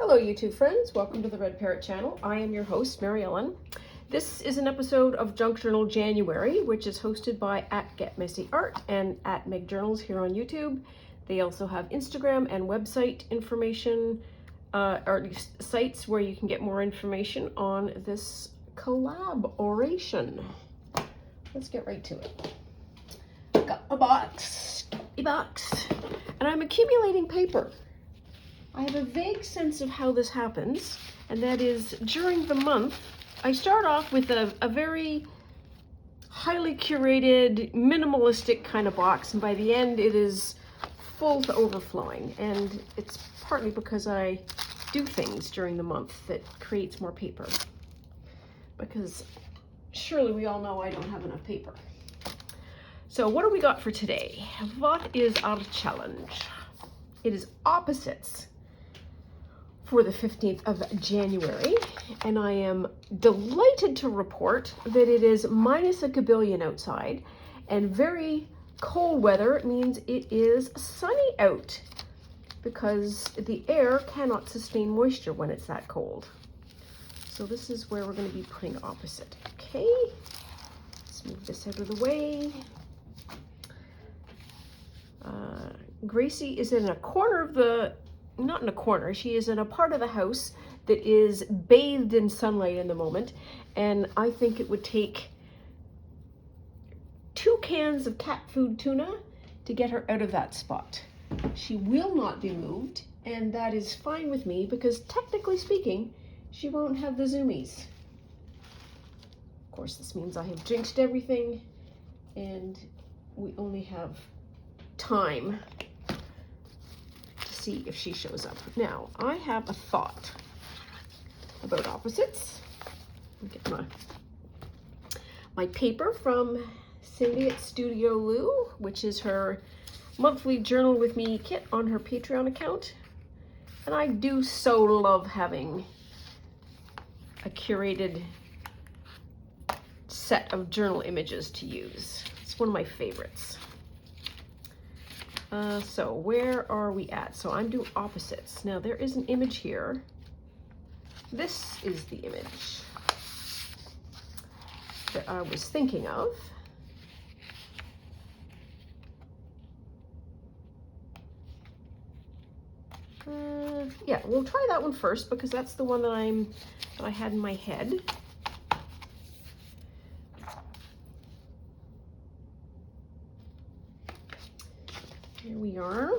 Hello YouTube friends, welcome to the Red Parrot channel. I am your host, Mary Ellen. This is an episode of Junk Journal January, which is hosted by @GetMessyArt and @MegJournals here on YouTube. They also have Instagram and website information, or at least sites where you can get more information on this collaboration. Let's get right to it. Got a box, and I'm accumulating paper. I have a vague sense of how this happens, and that is during the month, I start off with a very highly curated, minimalistic kind of box, and by the end it is full to overflowing. And it's partly because I do things during the month that creates more paper. Because surely we all know I don't have enough paper. So what do we got for today? What is our challenge? It is opposites for the 15th of January, and I am delighted to report that it is minus a gabillion outside, and very cold weather means it is sunny out, because the air cannot sustain moisture when it's that cold. So this is where we're going to be putting opposite. Okay, let's move this out of the way. Gracie is in a corner of the, not in a corner, she is in a part of the house that is bathed in sunlight in the moment, and I think it would take 2 cans of cat food tuna to get her out of that spot. She will not be moved, and that is fine with me because technically speaking, she won't have the zoomies. Of course, this means I have jinxed everything, and we only have time to see if she shows up. Now, I have a thought about opposites. I'll get my paper from Cindy at Studio Lou, which is her monthly Journal with Me kit on her Patreon account. And I do so love having a curated set of journal images to use. It's one of my favorites. So where are we at? So I'm doing opposites. Now there is an image here. This is the image that I was thinking of. Yeah, we'll try that one first because that's the one that I had in my head. Here we are.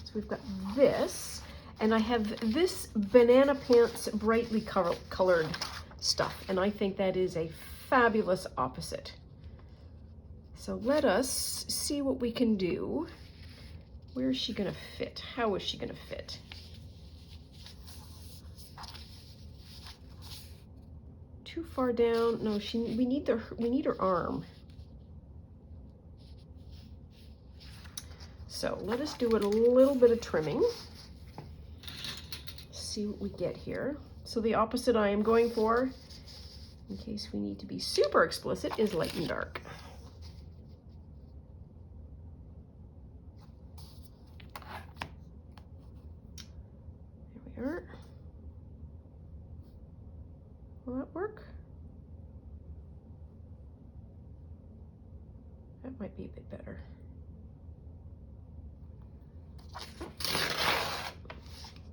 So we've got this, and I have this Banana Pants brightly colored stuff, and I think that is a fabulous opposite. So let us see what we can do. Where is she gonna fit? How is she gonna fit? Too far down? No, we need her arm. So let us do it a little bit of trimming. See what we get here. So the opposite I am going for, in case we need to be super explicit, is light and dark. There we are. Will that work? That might be a bit better.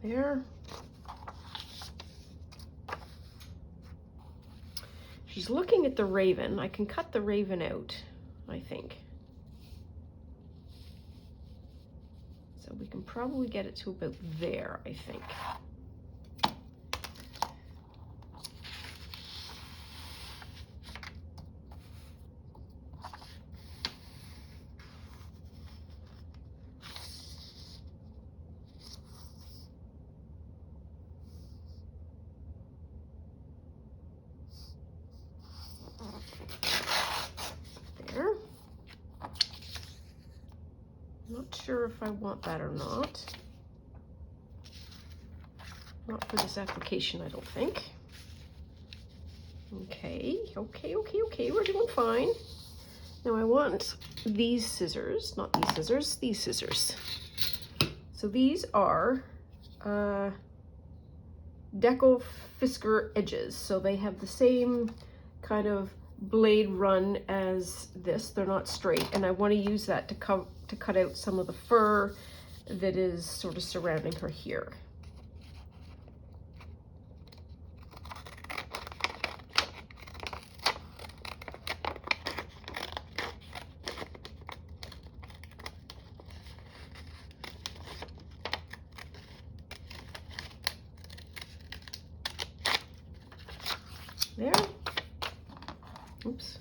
There. She's looking at the raven. I can cut the raven out, I think. So we can probably get it to about there, I think. There. Not sure if I want that or not. Not for this application, I don't think. Okay, we're doing fine. Now I want these scissors, not these scissors, these scissors. So these are deco fisker edges. So they have the same kind of blade run as this. They're not straight, and I want to use that to cut out some of the fur that is sort of surrounding her here. There. Oops.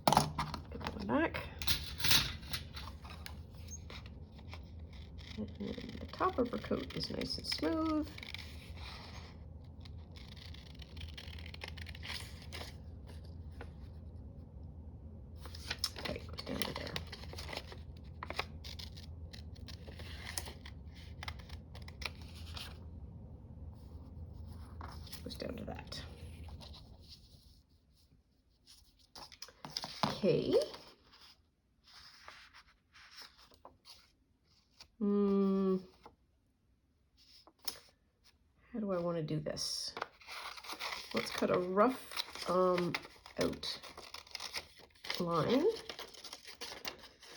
Put that one back. And then the top of her coat is nice and smooth. Okay, goes down to there. Goes down to that. Okay. How do I want to do this? Let's cut a rough outline.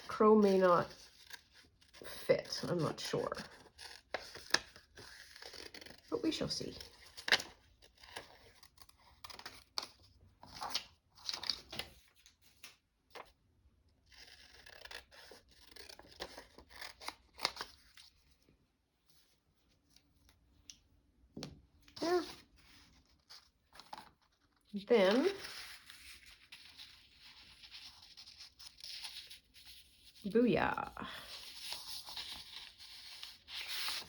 Crow may not fit, I'm not sure. But we shall see. There. Then booyah.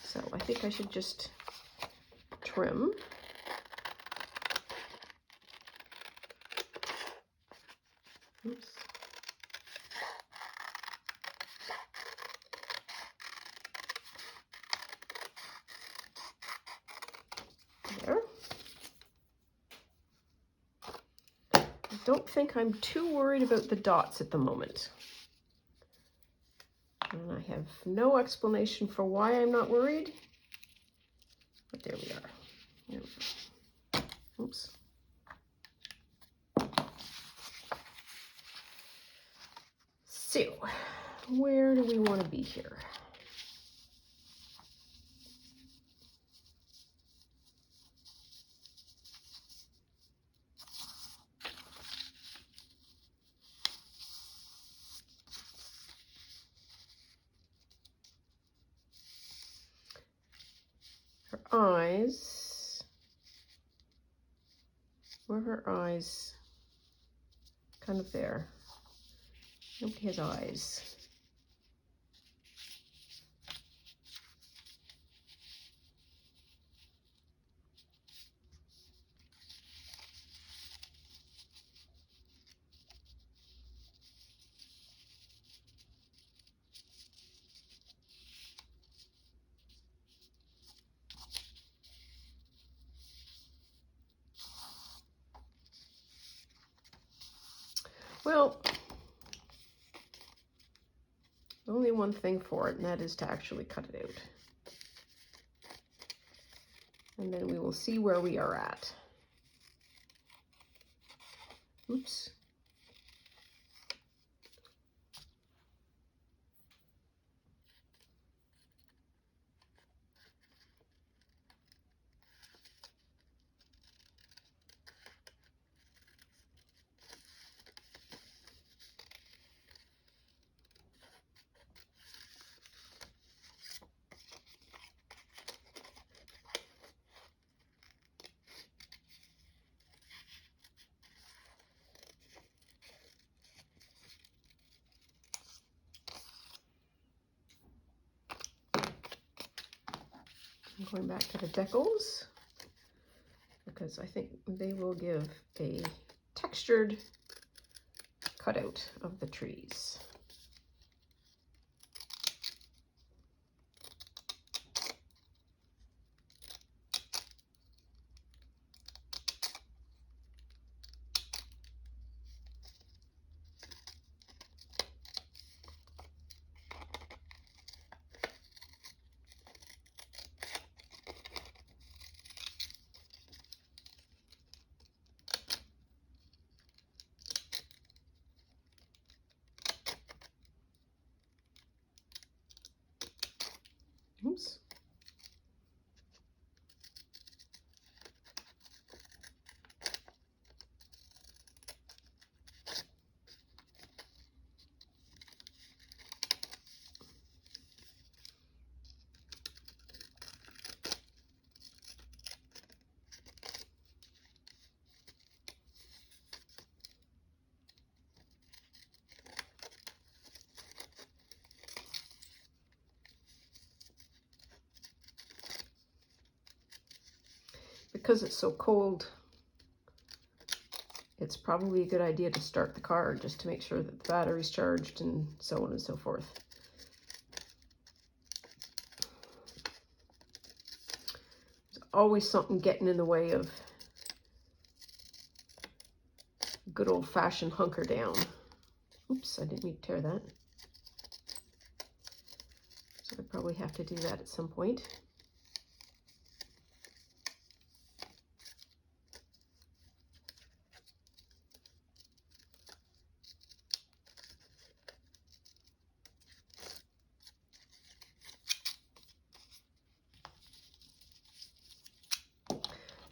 So I think I should just trim. Oops. There. I don't think I'm too worried about the dots at the moment. And I have no explanation for why I'm not worried. But there we are. There we go. Oops. So, where do we want to be here? Her eyes. Where are her eyes? Kind of there. Nobody has eyes. Well, only one thing for it, and that is to actually cut it out. And then we will see where we are at. Oops. I'm going back to the decals because I think they will give a textured cutout of the trees. because it's so cold, it's probably a good idea to start the car just to make sure that the battery's charged and so on and so forth. There's always something getting in the way of good old-fashioned hunker down. Oops, I didn't mean to tear that. So I probably have to do that at some point.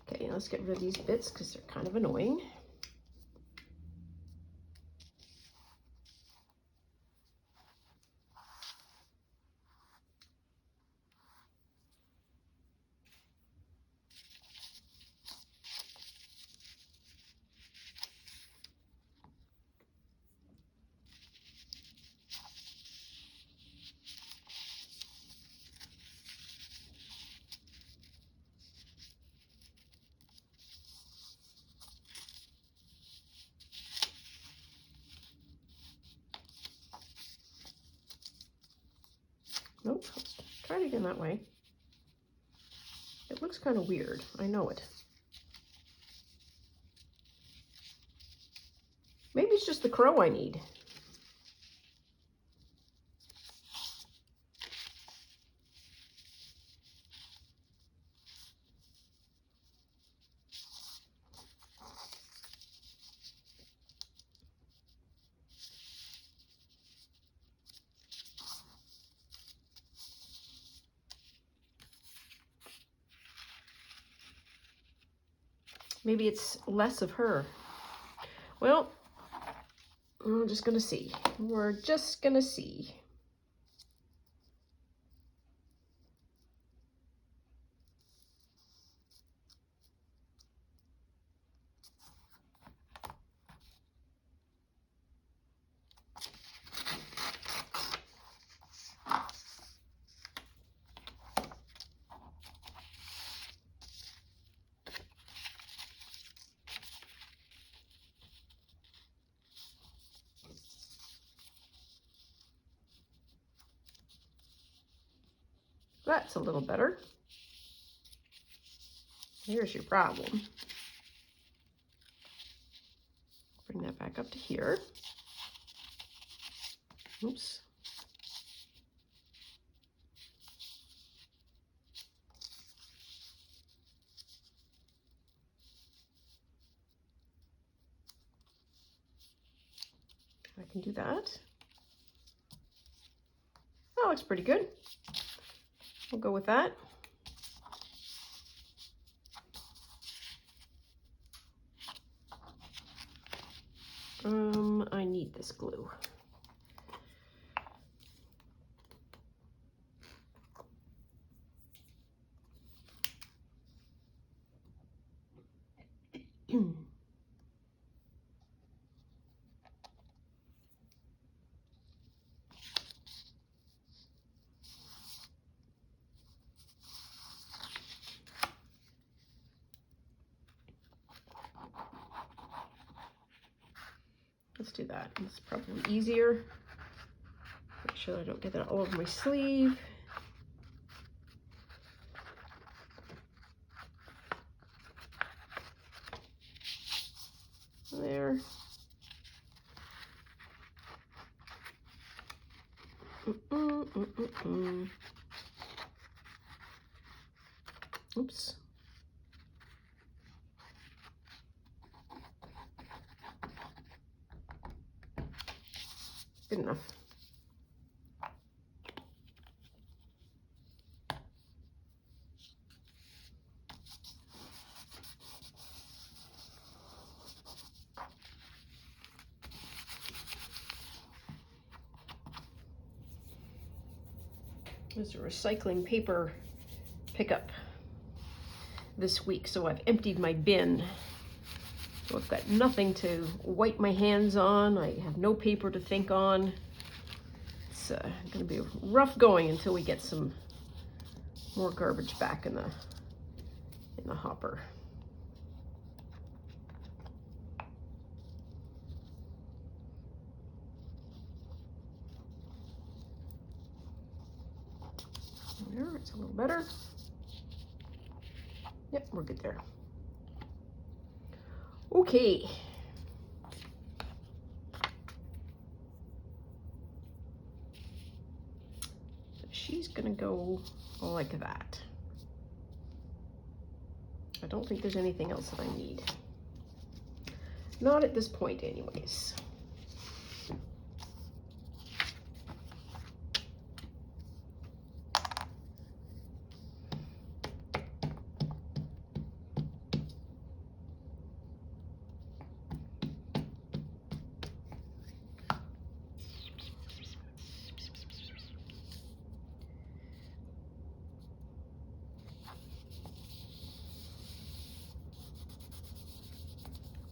Okay, let's get rid of these bits because they're kind of annoying. Nope, let's try it again that way. It looks kind of weird, I know it. Maybe it's just the crow I need. Maybe it's less of her. Well, we're just gonna see. We're just gonna see. That's a little better. Here's your problem. Bring that back up to here. Oops. I can do that. That looks pretty good. We'll go with that. I need this glue. Let's do that. It's probably easier. Make sure I don't get that all over my sleeve. There. Oops. Good enough. There's a recycling paper pickup this week, so I've emptied my bin. So I've got nothing to wipe my hands on. I have no paper to think on. It's going to be rough going until we get some more garbage back in in the hopper. There, it's a little better. Yep, we're good there. Okay. So she's gonna go like that. I don't think there's anything else that I need. Not at this point anyways.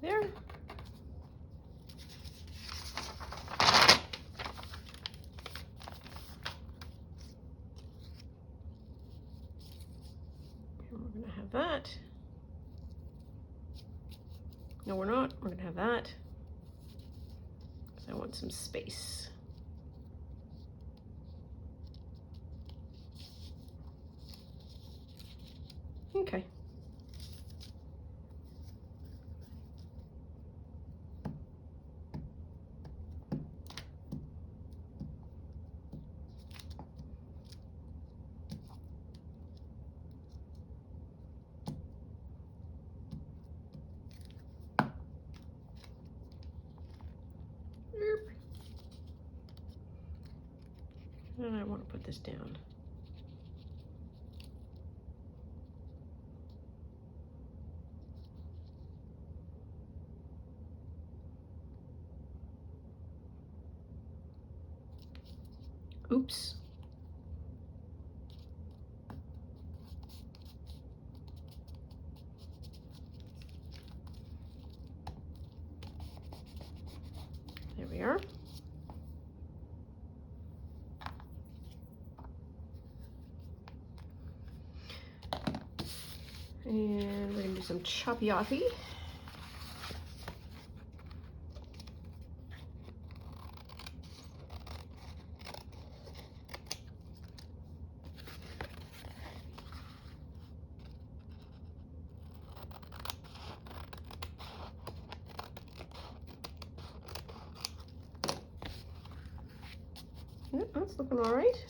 There. And we're going to have that. No, we're not. We're going to have that. Because I want some space. Okay. And I want to put this down. Oops. There we are. And we're going to do some choppy-offy. Yep, that's looking all right.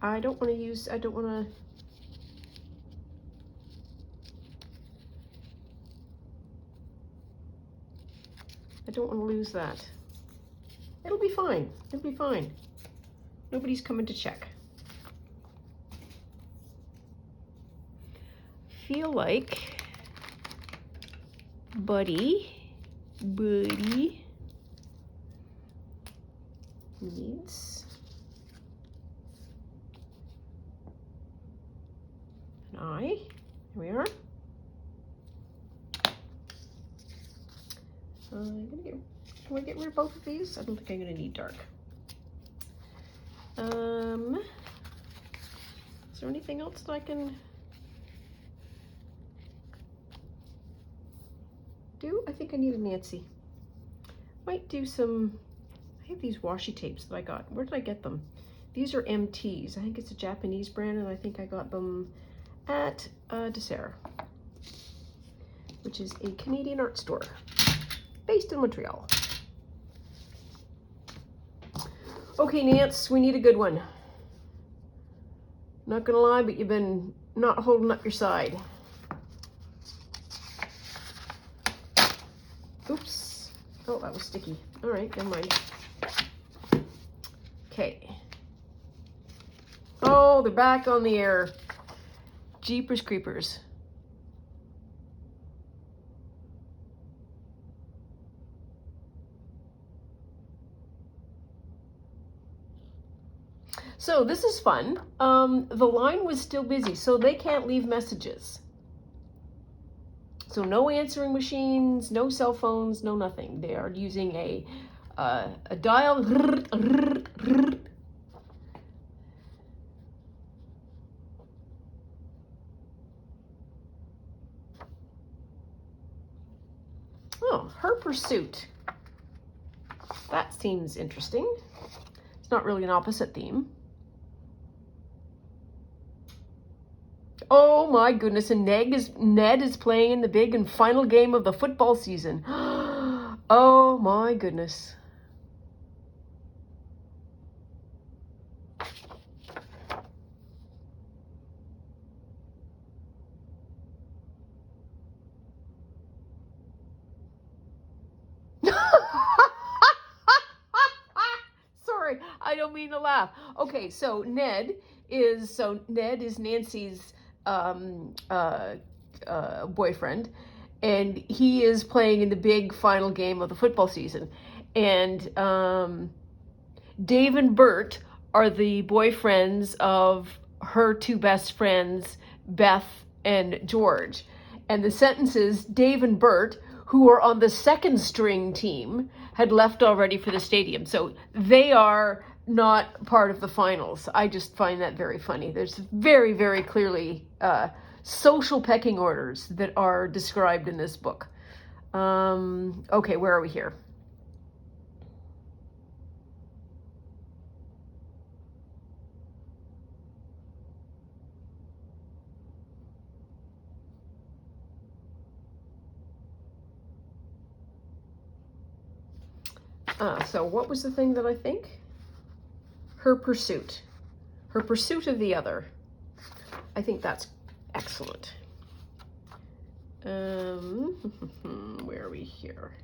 I don't want to lose that. It'll be fine. It'll be fine. Nobody's coming to check. Feel like Buddy needs an eye. Here we are. Can we get rid of both of these? I don't think I'm going to need dark. Is there anything else that I can do? I think I need a Nancy. Might do some, I have these washi tapes that I got. Where did I get them? These are MTs. I think it's a Japanese brand, and I think I got them at Dessert, which is a Canadian art store based in Montreal. Okay, Nance, we need a good one. Not gonna lie, but you've been not holding up your side. Oops. Oh, that was sticky. All right, never mind. Okay. Oh, they're back on the air. Jeepers creepers. So this is fun. The line was still busy, so they can't leave messages. So no answering machines, no cell phones, no nothing. They are using a dial. Her Pursuit. That seems interesting. It's not really an opposite theme. Oh my goodness, and Ned is playing in the big and final game of the football season. Oh my goodness. Sorry, I don't mean to laugh. Okay, so Ned is Nancy's boyfriend, and he is playing in the big final game of the football season. And Dave and Bert are the boyfriends of her two best friends, Beth and George. And the sentence is, Dave and Bert, who are on the second string team, had left already for the stadium. So they are not part of the finals. I just find that very funny. There's very, very clearly social pecking orders that are described in this book. Okay, where are we here? So what was the thing that I think? Her Pursuit. Her Pursuit of the Other. I think that's excellent. Where are we here?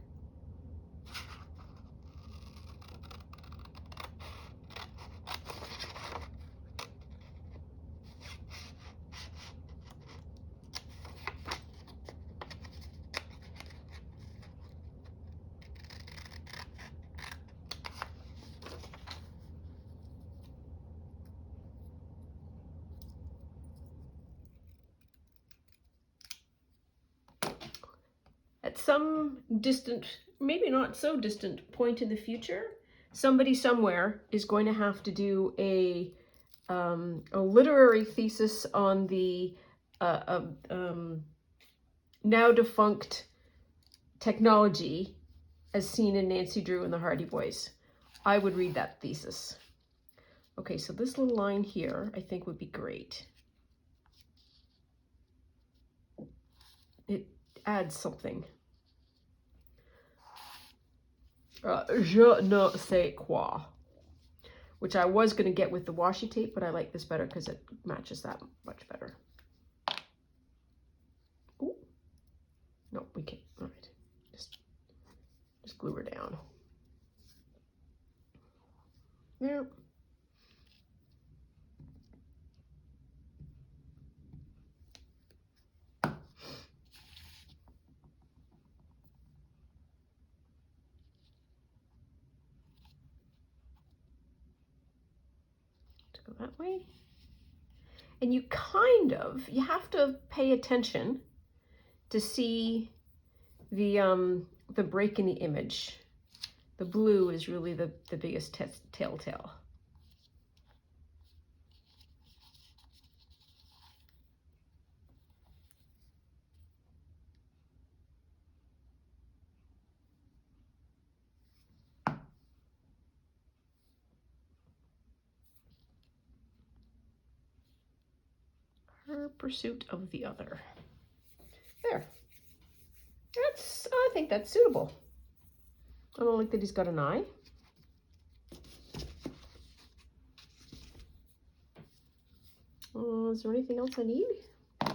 At some distant, maybe not so distant point in the future, somebody somewhere is going to have to do a literary thesis on the now defunct technology as seen in Nancy Drew and the Hardy Boys. I would read that thesis. Okay, so this little line here I think would be great. It adds something. Je ne sais quoi, which I was going to get with the washi tape, but I like this better because it matches that much better. Ooh. No, we can't. All right, just glue her down. There. Go that way. And you have to pay attention to see the break in the image. The blue is really the biggest telltale. Her Pursuit of the Other. There. I think that's suitable. I don't like that he's got an eye. Is there anything else I need? I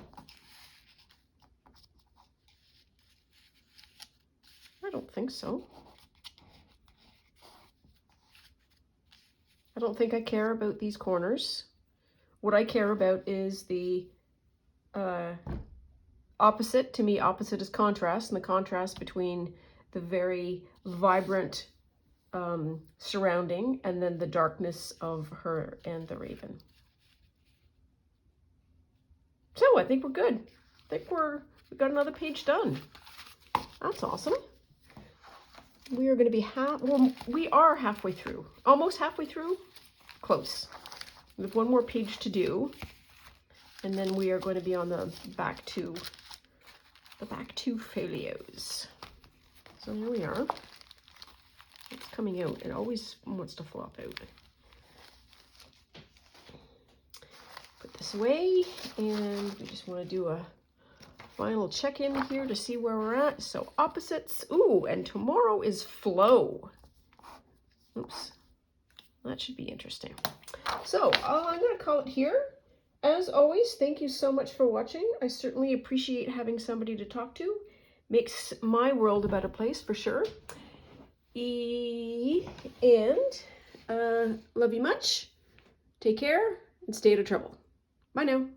don't think so. I don't think I care about these corners. What I care about is the opposite. To me, opposite is contrast, and the contrast between the very vibrant surrounding and then the darkness of her and the raven. So I think we're good. I think we've got another page done. That's awesome. We are going to be we are halfway through. Almost halfway through. Close. We have one more page to do, and then we are going to be on the back two folios. So here we are. It's coming out. It always wants to flop out. Put this away, and we just want to do a final check-in here to see where we're at. So opposites. Ooh, and tomorrow is flow. Oops. That should be interesting. So I'm going to call it here. As always, thank you so much for watching. I certainly appreciate having somebody to talk to. Makes my world a better place for sure. And love you much. Take care and stay out of trouble. Bye now.